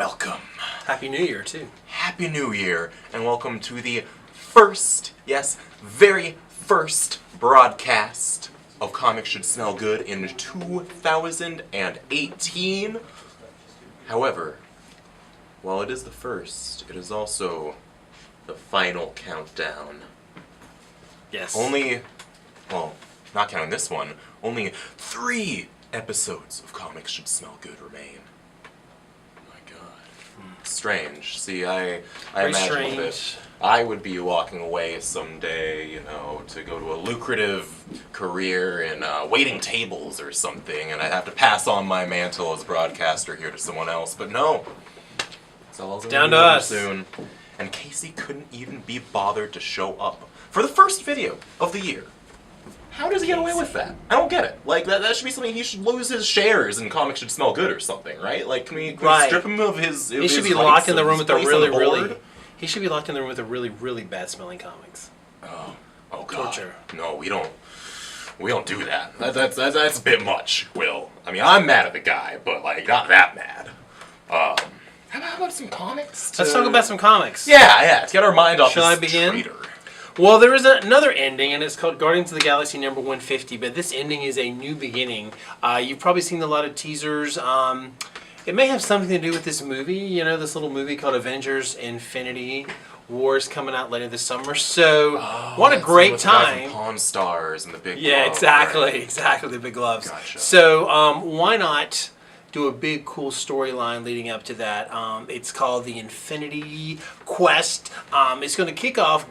welcome. Happy New Year, too. Happy New Year, and welcome to the first, yes, very first broadcast of Comics Should Smell Good in 2018. However, while it is the first, it is also the final countdown. Yes. Well, not counting this one, only 3 episodes of Comics Should Smell Good remain. Strange. See, I imagine that I would be walking away someday, to go to a lucrative career in waiting tables or something, and I'd have to pass on my mantle as broadcaster here to someone else. But no, it's all down to us soon. And Casey couldn't even be bothered to show up for the first video of the year. How does he get away with that? I don't get it. Like, that should be something he should lose his shares and Comics Should Smell Good or something, right? Like, can we strip him of his He should be locked in the room with a really He should be locked in the room with a really bad smelling comics. Oh God. Torture. No, we don't do that. That's a bit much, Will. I mean, I'm mad at the guy, but like not that mad. How about some comics? Let's talk about some comics. Yeah. Let's get our mind off this traitor. Well, there is another ending, and it's called Guardians of the Galaxy number 150, but this ending is a new beginning. You've probably seen a lot of teasers. It may have something to do with this movie, this little movie called Avengers Infinity Wars coming out later this summer. So, what a great time. Pawn Stars and the big Yeah, glove, exactly, right? exactly, the big gloves. Gotcha. So, why not do a big cool storyline leading up to that? It's called the Infinity Quest. It's going to kick off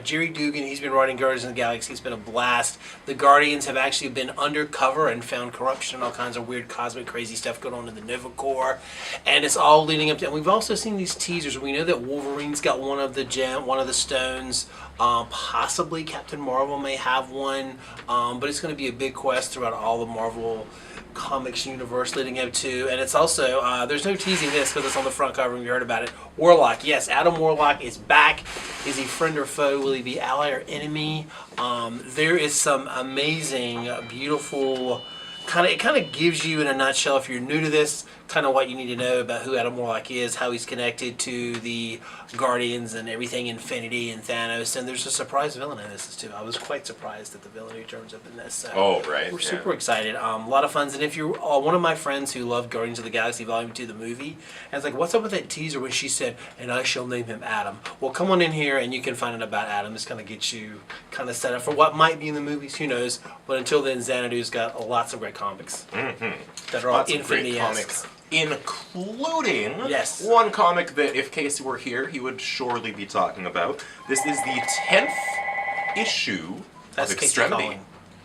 Jerry Dugan. He's been writing Guardians of the Galaxy. It's been a blast. The Guardians have actually been undercover and found corruption and all kinds of weird cosmic crazy stuff going on in the Nova Corps. And it's all leading up to, and we've also seen these teasers. We know that Wolverine's got one of the stones. Possibly Captain Marvel may have one. But it's going to be a big quest throughout all the Marvel Comics universe leading up to, and it's also there's no teasing this because it's on the front cover and you heard about it. Warlock, yes, Adam Warlock is back. Is he friend or foe? Will he be ally or enemy? There is some amazing, beautiful it kind of gives you in a nutshell, if you're new to this, kind of what you need to know about who Adam Warlock is, how he's connected to the Guardians and everything, Infinity and Thanos, and there's a surprise villain in this too. I was quite surprised at the villain who turns up in this. So we're super excited. A lot of fun. And if you're one of my friends who loved Guardians of the Galaxy Volume 2, the movie, and it's like, what's up with that teaser when she said, and I shall name him Adam? Well, come on in here and you can find out about Adam. This kind of gets you kind of set up for what might be in the movies. Who knows? But until then, Xanadu's got lots of great comics that are all Infinity-esque. Including one comic that, if Casey were here, he would surely be talking about. This is the 10th issue of Extremity.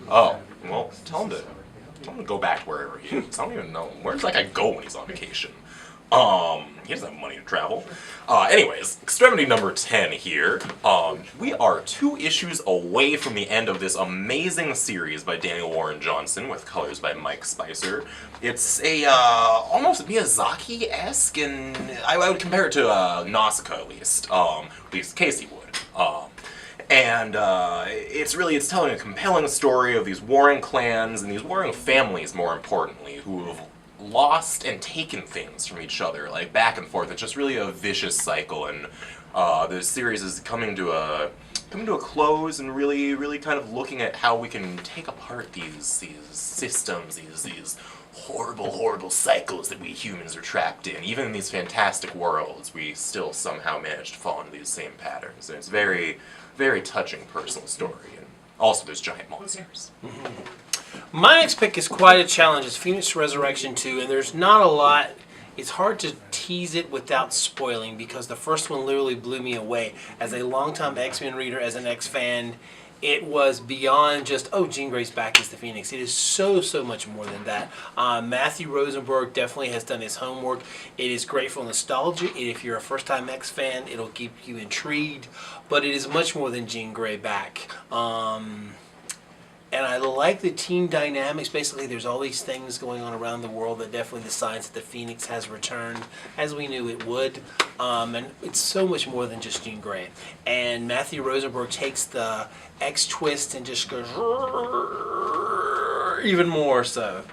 Oh, well, tell him to go back to wherever he is. I don't even know. Where does that guy go when he's on vacation? He doesn't have money to travel. Anyways, Extremity number 10 here. We are 2 issues away from the end of this amazing series by Daniel Warren Johnson with colors by Mike Spicer. It's a almost Miyazaki-esque, and I would compare it to Nausicaa at least Casey would. And it's telling a compelling story of these warring clans and these warring families, more importantly, who have lost and taken things from each other, like back and forth. It's just really a vicious cycle, and the series is coming to a close, and really kind of looking at how we can take apart these systems, these horrible cycles that we humans are trapped in. Even in these fantastic worlds, we still somehow manage to fall into these same patterns. And it's very, very touching personal story. And also, there's giant monsters. My next pick is quite a challenge. It's Phoenix Resurrection 2, and there's not a lot. It's hard to tease it without spoiling because the first one literally blew me away. As a longtime X-Men reader, as an X-fan, it was beyond just, Jean Grey's back as the Phoenix. It is so much more than that. Matthew Rosenberg definitely has done his homework. It is great for nostalgia. If you're a first-time X fan, it'll keep you intrigued. But it is much more than Jean Grey back. And I like the team dynamics. Basically, there's all these things going on around the world that definitely the signs that the Phoenix has returned, as we knew it would. And it's so much more than just Jean Grey. And Matthew Rosenberg takes the X twist and just goes even more so.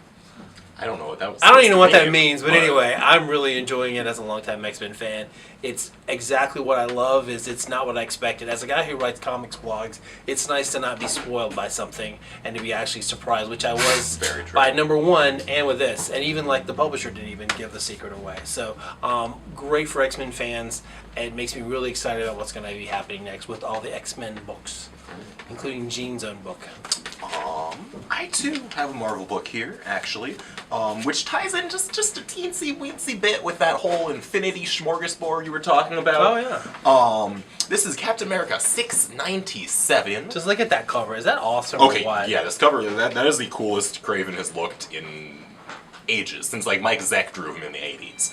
I don't know what that was. I don't even know what that means, but anyway, I'm really enjoying it as a longtime X-Men fan. It's exactly what I love. It's not what I expected. As a guy who writes comics blogs, it's nice to not be spoiled by something and to be actually surprised, which I was by number 1 and with this. And even like the publisher didn't even give the secret away. So great for X-Men fans. It makes me really excited about what's going to be happening next with all the X-Men books, including Gene's own book. I too have a Marvel book here, actually, which ties in just a teensy weensy bit with that whole Infinity smorgasbord you were talking about. Oh yeah. This is Captain America 697. Just look at that cover. Is that awesome? Okay, or what? yeah, this cover that is the coolest Kraven has looked in ages since like Mike Zeck drew him in the 80s.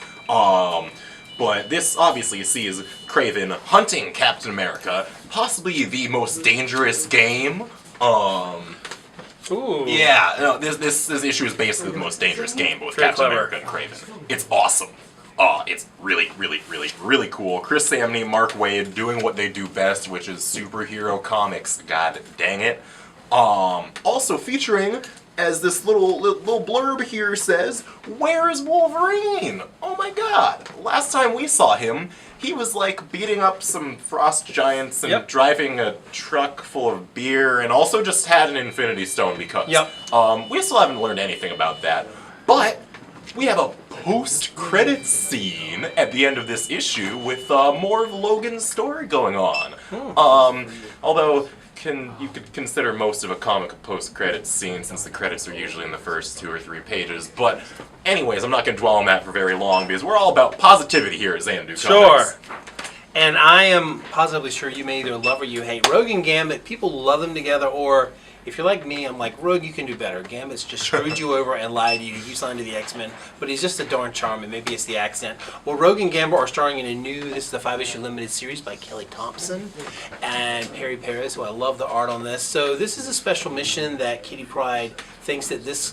But this, obviously, you see, is Kraven hunting Captain America, possibly the most dangerous game. Ooh. Yeah, no, this issue is basically the most dangerous game with Captain America and Kraven. It's awesome. It's really, really, really, really cool. Chris Samney, Mark Waid doing what they do best, which is superhero comics. God dang it. Also featuring, as this little blurb here says, where is Wolverine? Oh my god. Last time we saw him, he was like beating up some frost giants and driving a truck full of beer and also just had an Infinity Stone because. We still haven't learned anything about that. But we have a post-credits scene at the end of this issue with more of Logan's story going on. Although you could consider most of a comic a post-credits scene since the credits are usually in the first 2 or 3 pages. But anyways, I'm not going to dwell on that for very long because we're all about positivity here at Zanadu Comics. Sure. And I am positively sure you may either love or you hate Rogue and Gambit. People love them together, or if you're like me, I'm like, Rogue, you can do better. Gambit's just screwed you over and lied to you. You signed to the X-Men, but he's just a darn charming. Maybe it's the accent. Well, Rogue and Gambit are starring in a new, this is the 5-issue limited series by Kelly Thompson and Perry Perez, who I love the art on this. So this is a special mission that Kitty Pryde thinks that this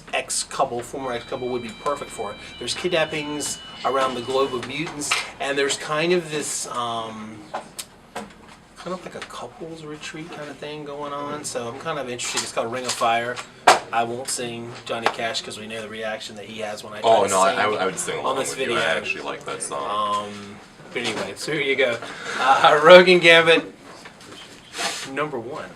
former ex-couple would be perfect for. There's kidnappings around the globe of mutants, and there's kind of this kind of like a couples retreat kind of thing going on, so I'm kind of interested. It's called Ring of Fire. I won't sing Johnny Cash because we know the reaction that he has when I try to sing I would sing along on this with video. you. I actually like that song. But anyway, so here you go. Rogue and Gambit, number 1.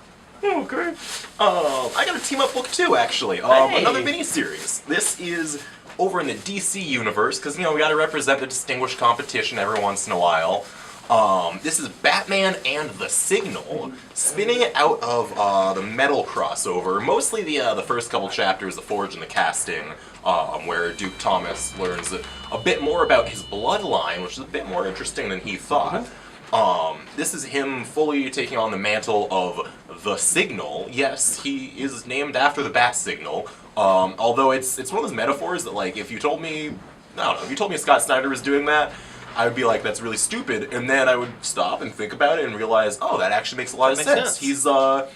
Okay. I got a team-up book too, actually. Another mini-series. This is over in the DC universe, because, you know, we got to represent the distinguished competition every once in a while. This is Batman and the Signal, spinning it out of the Metal crossover. Mostly the first couple chapters, The Forge and the Casting, where Duke Thomas learns a bit more about his bloodline, which is a bit more interesting than he thought. This is him fully taking on the mantle of the Signal. Yes, he is named after the Bat Signal. Although it's one of those metaphors that, like, if you told me, I don't know, if you told me Scott Snyder was doing that, I would be like, that's really stupid, and then I would stop and think about it and realize, oh, that actually makes a lot of sense. He's the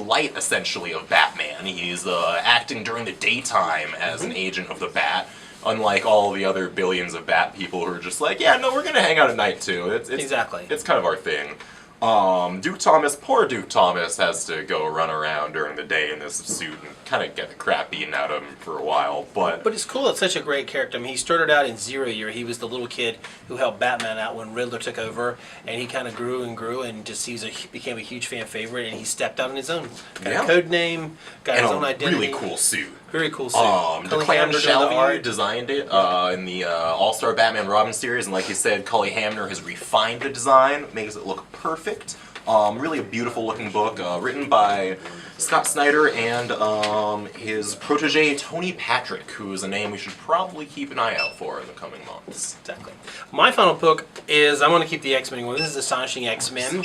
light, essentially, of Batman. He's acting during the daytime as an agent of the Bat, unlike all the other billions of Bat people who are just like, yeah, no, we're going to hang out at night, too. Exactly. It's kind of our thing. Poor Duke Thomas has to go run around during the day in this suit and kind of get the crap beaten out of him for a while, but it's cool. It's such a great character. I mean, he started out in Zero Year. He was the little kid who helped Batman out when Riddler took over, and he kind of grew and just became a huge fan favorite, and he stepped out on his own. Got a code name, got his own identity. Really cool suit. Very cool suit. Declan Shalvey designed it in the All-Star Batman Robin series, and like you said, Cully Hamner has refined the design, makes it look perfect. Really a beautiful looking book, written by Scott Snyder and his protege Tony Patrick, who is a name we should probably keep an eye out for in the coming months. Exactly. My final book is, I want to keep the X-Men going. This is Astonishing X-Men.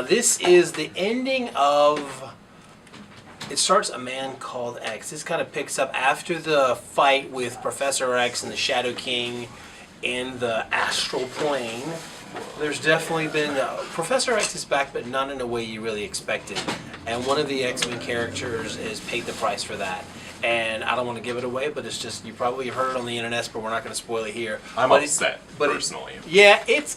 This is the ending of... It starts A Man Called X. This kind of picks up after the fight with Professor X and the Shadow King in the astral plane. There's definitely been... Professor X is back, but not in a way you really expected. And one of the X-Men characters is paid the price for that. And I don't want to give it away, but it's just... You probably heard it on the internet, but we're not going to spoil it here. I'm upset, personally. Yeah, it's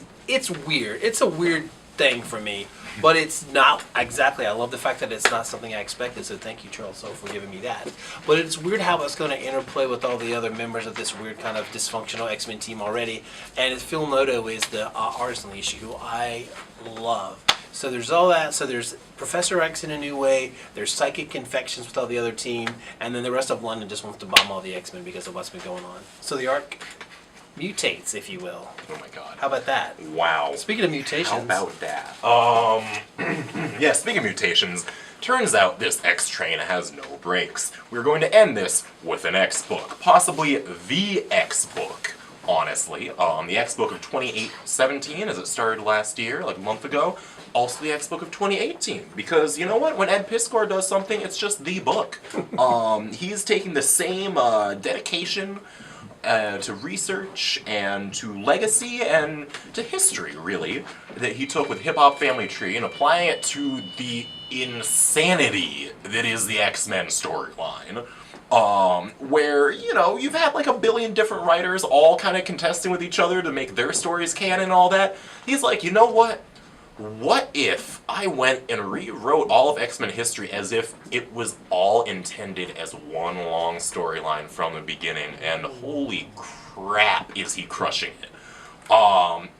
weird. It's a weird thing for me. but it's not exactly. I love the fact that it's not something I expected, so thank you, Charles Soule, for giving me that. But it's weird how it's going to interplay with all the other members of this weird kind of dysfunctional X-Men team already. And Phil Noto is the artist on the issue, who I love. So there's all that. So there's Professor X in a new way. There's psychic infections with all the other team. And then the rest of London just wants to bomb all the X-Men because of what's been going on. So the arc mutates, if you will. Oh my god. How about that? Wow. Speaking of mutations. How about that? Yeah, speaking of mutations, turns out this X train has no brakes. We're going to end this with an X book. Possibly the X book. Honestly, the X book of 2017, as it started last year, like a month ago, also the X book of 2018, because you know what? When Ed Piskor does something, it's just the book. He's taking the same dedication to research and to legacy and to history, really, that he took with Hip Hop Family Tree and applying it to the insanity that is the X-Men storyline. Where, you know, you've had like a billion different writers all kind of contesting with each other to make their stories canon and all that. He's like, you know what? What if I went and rewrote all of X-Men history as if it was all intended as one long storyline from the beginning, and holy crap is he crushing it.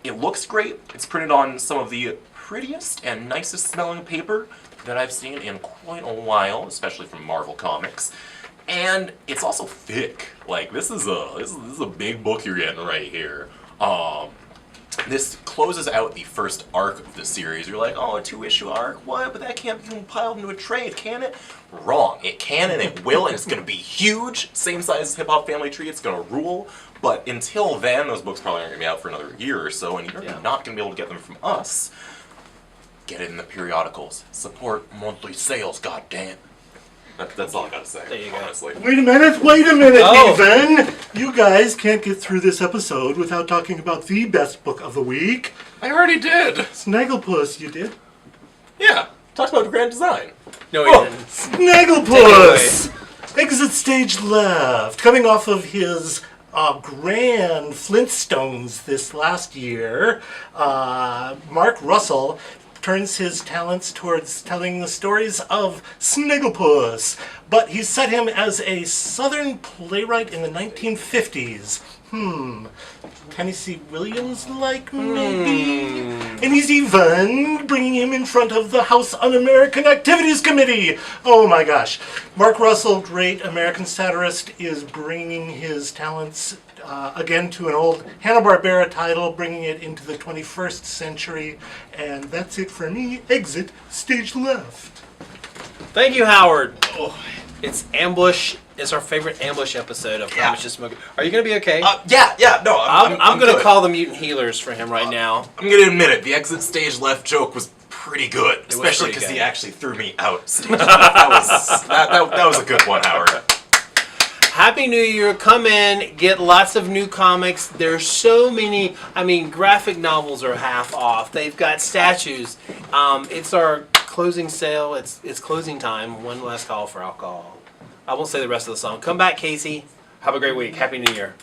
It looks great. It's printed on some of the prettiest and nicest smelling paper that I've seen in quite a while, especially from Marvel Comics. And it's also thick. Like, this is a big book you're getting right here. This closes out the first arc of the series. You're like, oh, a 2-issue arc? What? But that can't be compiled into a trade, can it? Wrong. It can and it will, and it's going to be huge. Same size as Hip Hop Family Tree. It's going to rule. But until then, those books probably aren't going to be out for another year or so, and you're not going to be able to get them from us. Get it in the periodicals. Support monthly sales, goddamn. That's all I gotta say, there you honestly. go. Wait a minute, Nathan! You guys can't get through this episode without talking about the best book of the week. I already did! Snagglepuss, you did? Yeah, talked about grand design. No, he didn't. Snagglepuss! Exit stage left. Coming off of his grand Flintstones this last year, Mark Russell turns his talents towards telling the stories of Snagglepuss, but he set him as a Southern playwright in the 1950s. Tennessee Williams, like, maybe? And he's even bringing him in front of the House Un-American Activities Committee. Oh my gosh. Mark Russell, great American satirist, is bringing his talents again to an old Hanna-Barbera title, bringing it into the 21st century. And that's it for me. Exit stage left. Thank you, Howard. Oh, it's Ambush. It's our favorite Ambush episode of Comics Just Smoking. Are you going to be okay? No, I'm going to good. call the mutant healers for him right now. I'm going to admit it, the exit stage left joke was pretty good, was especially pretty because good. he actually threw me out stage left. That was a good one, Howard. Happy New Year. Come in, get lots of new comics. There's so many, graphic novels are half off. They've got statues. It's our closing sale. It's closing time. One last call for alcohol. I won't say the rest of the song. Come back, Casey. Have a great week. Happy New Year.